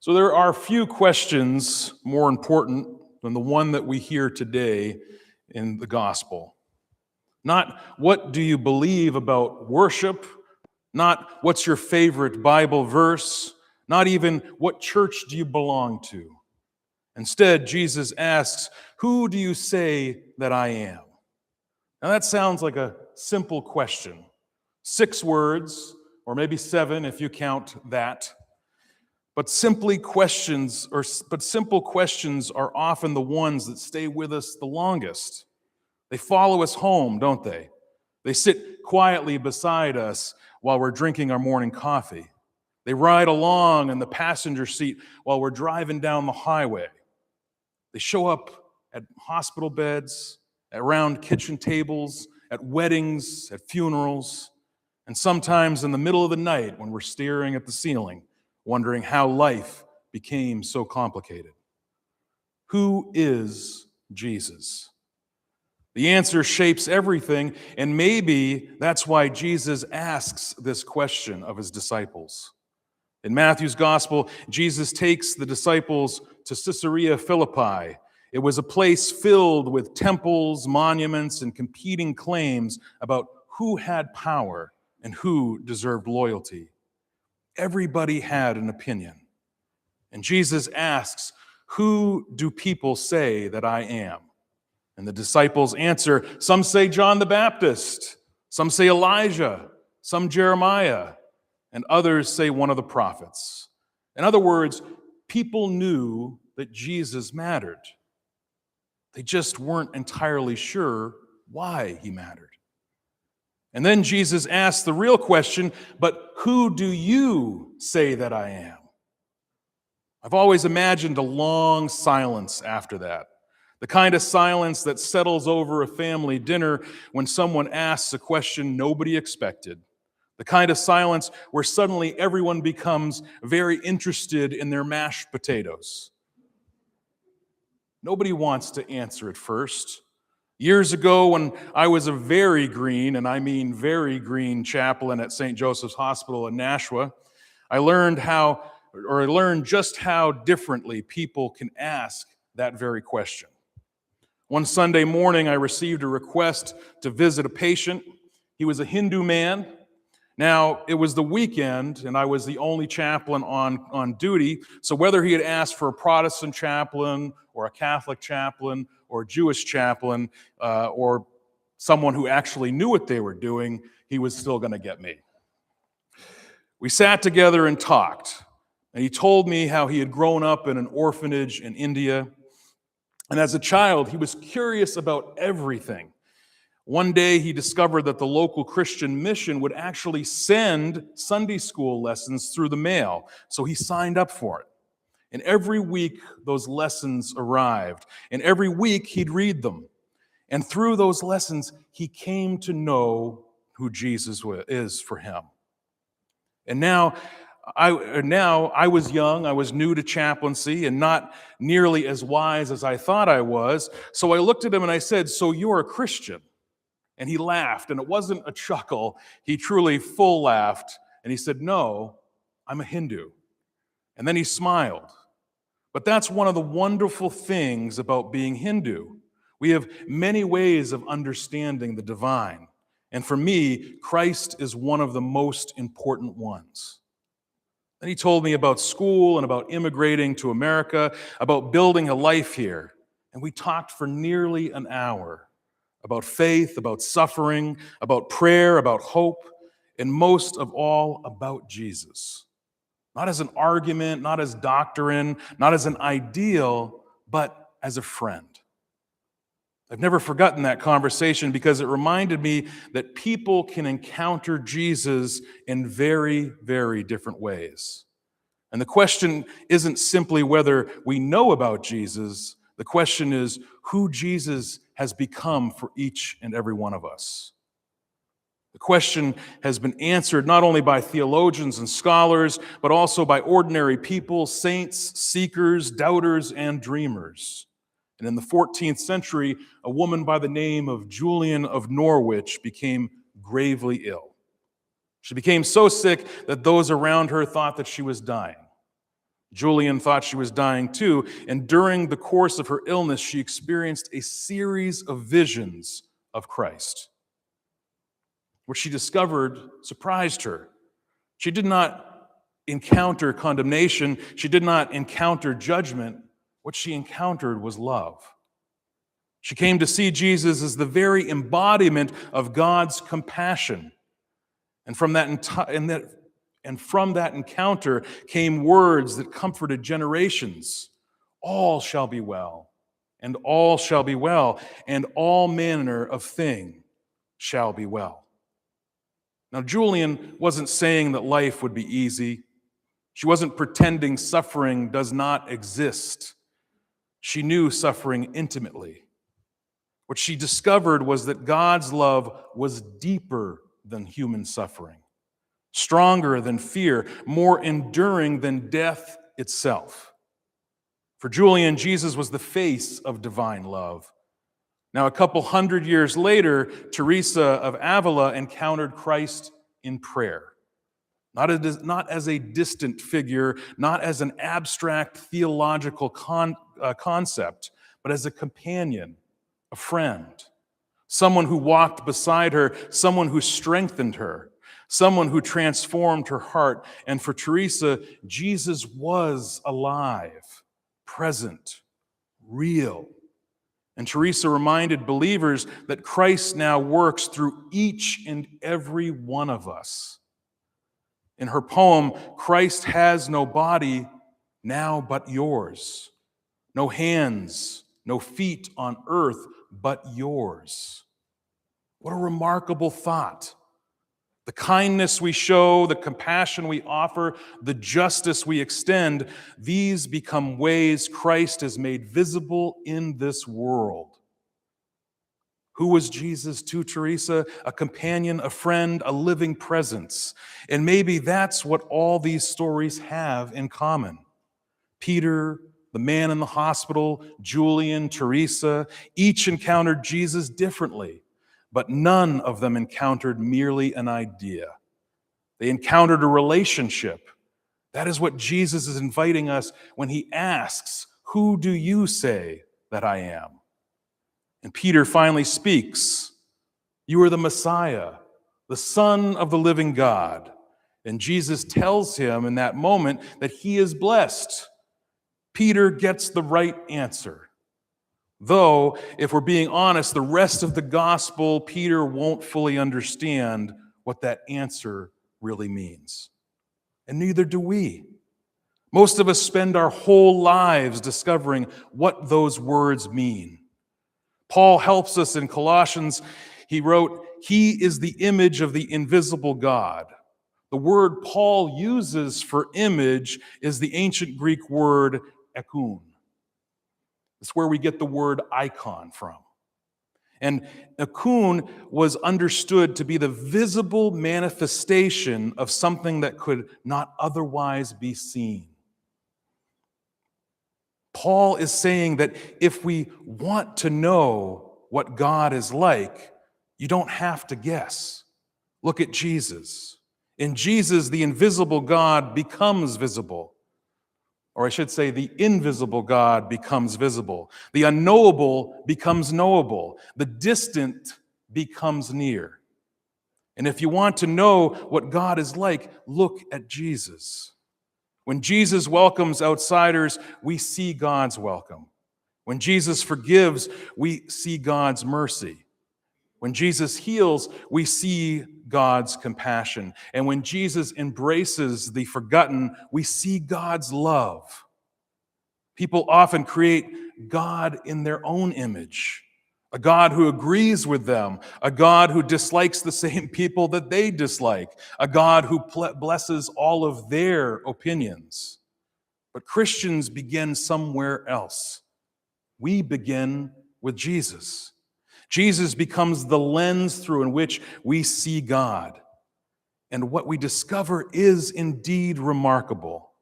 So there are few questions more important than the one that we hear today in the gospel. Not what do you believe about worship, not what's your favorite Bible verse, not even what church do you belong to. Instead, Jesus asks, who do you say that I am? Now that sounds like a simple question. 6 words, or maybe 7 if you count that. But simple questions are often the ones that stay with us the longest. They follow us home, don't they? They sit quietly beside us while we're drinking our morning coffee. They ride along in the passenger seat while we're driving down the highway. They show up at hospital beds, around kitchen tables, at weddings, at funerals, and sometimes in the middle of the night when we're staring at the ceiling, wondering how life became so complicated. Who is Jesus? The answer shapes everything, and maybe that's why Jesus asks this question of his disciples. In Matthew's gospel, Jesus takes the disciples to Caesarea Philippi. It was a place filled with temples, monuments, and competing claims about who had power and who deserved loyalty. Everybody had an opinion. And Jesus asks, who do people say that I am? And the disciples answer, some say John the Baptist, some say Elijah, some Jeremiah, and others say one of the prophets. In other words, people knew that Jesus mattered. They just weren't entirely sure why he mattered. And then Jesus asks the real question, but who do you say that I am? I've always imagined a long silence after that. The kind of silence that settles over a family dinner when someone asks a question nobody expected. The kind of silence where suddenly everyone becomes very interested in their mashed potatoes. Nobody wants to answer at first. Years ago, when I was a very green, and I mean very green chaplain at St. Joseph's Hospital in Nashua, I learned just how differently people can ask that very question. One Sunday morning, I received a request to visit a patient. He was a Hindu man. Now, it was the weekend, and I was the only chaplain on duty, so whether he had asked for a Protestant chaplain or a Catholic chaplain or a Jewish chaplain or someone who actually knew what they were doing, he was still going to get me. We sat together and talked, and he told me how he had grown up in an orphanage in India, and as a child, he was curious about everything. One day, he discovered that the local Christian mission would actually send Sunday school lessons through the mail, so he signed up for it. And every week, those lessons arrived, and every week, he'd read them. And through those lessons, he came to know who Jesus is for him. And now I was young, I was new to chaplaincy, and not nearly as wise as I thought I was, so I looked at him and I said, "So you're a Christian?" And he laughed, and it wasn't a chuckle. He truly full laughed, and he said, "No, I'm a Hindu." And then he smiled. But that's one of the wonderful things about being Hindu. We have many ways of understanding the divine. And for me, Christ is one of the most important ones. Then he told me about school and about immigrating to America, about building a life here. And we talked for nearly an hour about faith, about suffering, about prayer, about hope, and most of all, about Jesus. Not as an argument, not as doctrine, not as an ideal, but as a friend. I've never forgotten that conversation because it reminded me that people can encounter Jesus in very, very different ways. And the question isn't simply whether we know about Jesus. The question is who Jesus has become for each and every one of us. The question has been answered not only by theologians and scholars, but also by ordinary people, saints, seekers, doubters, and dreamers. And in the 14th century, a woman by the name of Julian of Norwich became gravely ill. She became so sick that those around her thought that she was dying. Julian thought she was dying too, and during the course of her illness, she experienced a series of visions of Christ. What she discovered surprised her. She did not encounter condemnation. She did not encounter judgment. What she encountered was love. She came to see Jesus as the very embodiment of God's compassion. And from that encounter came words that comforted generations. All shall be well, and all shall be well, and all manner of thing shall be well. Now, Julian wasn't saying that life would be easy. She wasn't pretending suffering does not exist. She knew suffering intimately. What she discovered was that God's love was deeper than human suffering, stronger than fear, more enduring than death itself. For Julian, Jesus was the face of divine love. Now, a couple hundred years later, Teresa of Avila encountered Christ in prayer. Not as a distant figure, not as an abstract theological concept, but as a companion, a friend, someone who walked beside her, someone who strengthened her, someone who transformed her heart. And for Teresa, Jesus was alive, present, real. And Teresa reminded believers that Christ now works through each and every one of us. In her poem, Christ has no body now but yours, no hands, no feet on earth but yours. What a remarkable thought. The kindness we show, the compassion we offer, the justice we extend, these become ways Christ is made visible in this world. Who was Jesus to Teresa? A companion, a friend, a living presence. And maybe that's what all these stories have in common. Peter, the man in the hospital, Julian, Teresa, each encountered Jesus differently. But none of them encountered merely an idea. They encountered a relationship. That is what Jesus is inviting us when he asks, "Who do you say that I am?" And Peter finally speaks, "You are the Messiah, the Son of the living God." And Jesus tells him in that moment that he is blessed. Peter gets the right answer. Though, if we're being honest, the rest of the gospel, Peter won't fully understand what that answer really means. And neither do we. Most of us spend our whole lives discovering what those words mean. Paul helps us in Colossians. He wrote, "He is the image of the invisible God." The word Paul uses for image is the ancient Greek word ekun. It's where we get the word icon from. And ekun was understood to be the visible manifestation of something that could not otherwise be seen. Paul is saying that if we want to know what God is like, you don't have to guess. Look at Jesus. In Jesus, the invisible God becomes visible. Or I should say, the invisible God becomes visible. The unknowable becomes knowable. The distant becomes near. And if you want to know what God is like, look at Jesus. When Jesus welcomes outsiders, we see God's welcome. When Jesus forgives, we see God's mercy. When Jesus heals, we see God's compassion. And when Jesus embraces the forgotten, we see God's love. People often create God in their own image, a God who agrees with them, a God who dislikes the same people that they dislike, a God who blesses all of their opinions. But Christians begin somewhere else. We begin with Jesus. Jesus becomes the lens through in which we see God. And what we discover is indeed remarkable.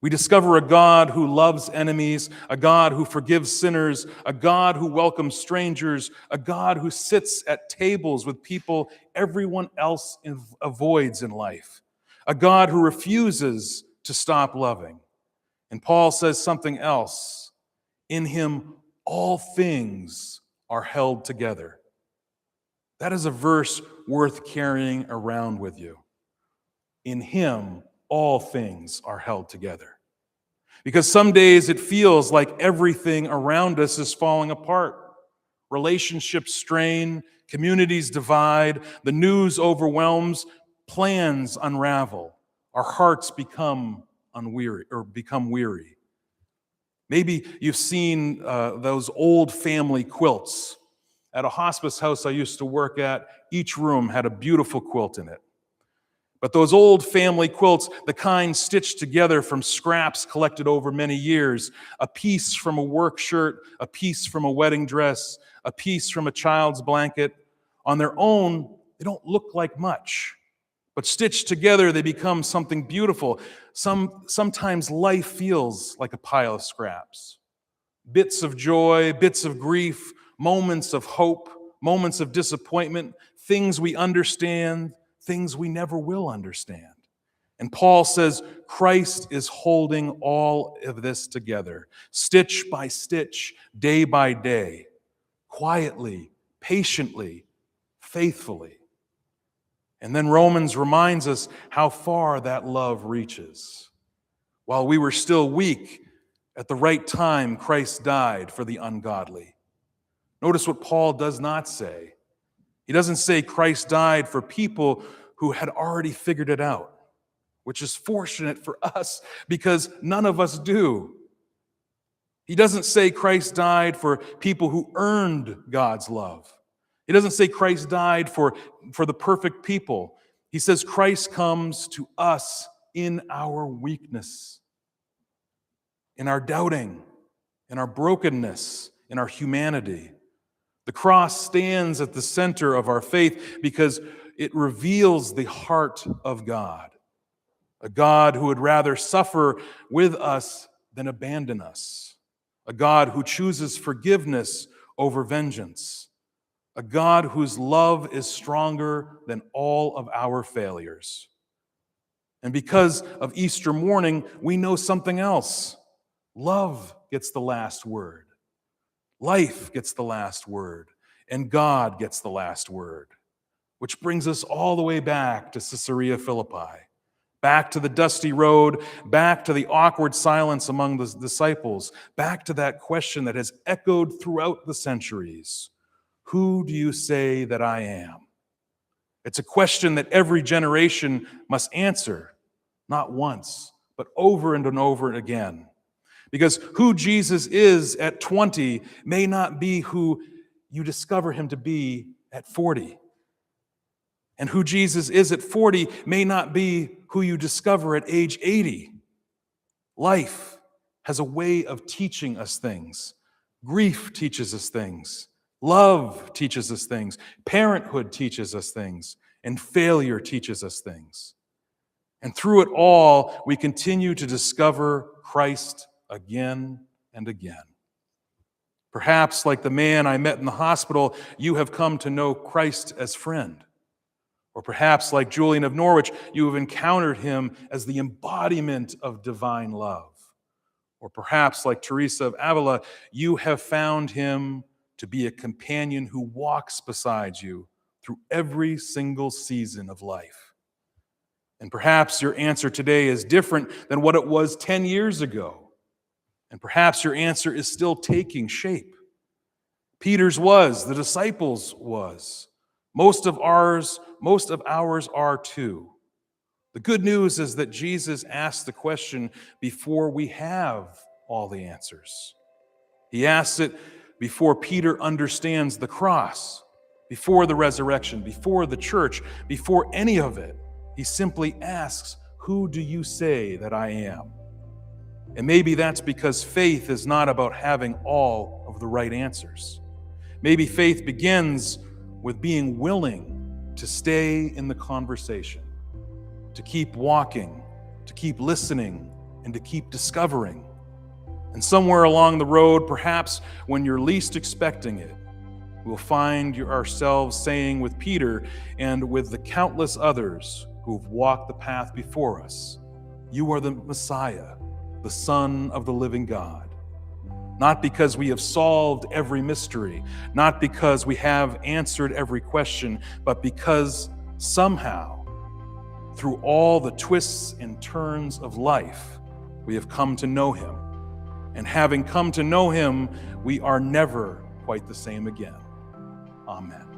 We discover a God who loves enemies, a God who forgives sinners, a God who welcomes strangers, a God who sits at tables with people everyone else avoids in life, a God who refuses to stop loving. And Paul says something else. In him, all things are held together. That is a verse worth carrying around with you. In him, all things are held together. Because some days it feels like everything around us is falling apart. Relationships strain, communities divide, the news overwhelms, plans unravel, our hearts become weary. Maybe you've seen those old family quilts. At a hospice house I used to work at, each room had a beautiful quilt in it. But those old family quilts, the kind stitched together from scraps collected over many years, a piece from a work shirt, a piece from a wedding dress, a piece from a child's blanket, on their own, they don't look like much. But stitched together, they become something beautiful. Sometimes life feels like a pile of scraps. Bits of joy, bits of grief, moments of hope, moments of disappointment, things we understand, things we never will understand. And Paul says Christ is holding all of this together, stitch by stitch, day by day, quietly, patiently, faithfully. And then Romans reminds us how far that love reaches. While we were still weak, at the right time, Christ died for the ungodly. Notice what Paul does not say. He doesn't say Christ died for people who had already figured it out, which is fortunate for us because none of us do. He doesn't say Christ died for people who earned God's love. He doesn't say Christ died for the perfect people. He says Christ comes to us in our weakness, in our doubting, in our brokenness, in our humanity. The cross stands at the center of our faith because it reveals the heart of God, a God who would rather suffer with us than abandon us, a God who chooses forgiveness over vengeance, a God whose love is stronger than all of our failures. And because of Easter morning, we know something else. Love gets the last word. Life gets the last word, and God gets the last word, which brings us all the way back to Caesarea Philippi, back to the dusty road, back to the awkward silence among the disciples, back to that question that has echoed throughout the centuries. Who do you say that I am? It's a question that every generation must answer, not once, but over and over again. Because who Jesus is at 20 may not be who you discover him to be at 40. And who Jesus is at 40 may not be who you discover at age 80. Life has a way of teaching us things. Grief teaches us things. Love teaches us things. Parenthood teaches us things. And failure teaches us things. And through it all, we continue to discover Christ again and again. Perhaps, like the man I met in the hospital, you have come to know Christ as friend. Or perhaps, like Julian of Norwich, you have encountered him as the embodiment of divine love. Or perhaps, like Teresa of Avila, you have found him to be a companion who walks beside you through every single season of life. And perhaps your answer today is different than what it was 10 years ago. And perhaps your answer is still taking shape. Peter's was, the disciples' was. Most of ours are too. The good news is that Jesus asked the question before we have all the answers. He asks it before Peter understands the cross, before the resurrection, before the church, before any of it. He simply asks, "Who do you say that I am?" And maybe that's because faith is not about having all of the right answers. Maybe faith begins with being willing to stay in the conversation, to keep walking, to keep listening, and to keep discovering. And somewhere along the road, perhaps when you're least expecting it, we'll find ourselves saying with Peter and with the countless others who've walked the path before us, "You are the Messiah, the Son of the living God. Not because we have solved every mystery, not because we have answered every question, but because somehow, through all the twists and turns of life, we have come to know him. And having come to know him, we are never quite the same again. Amen.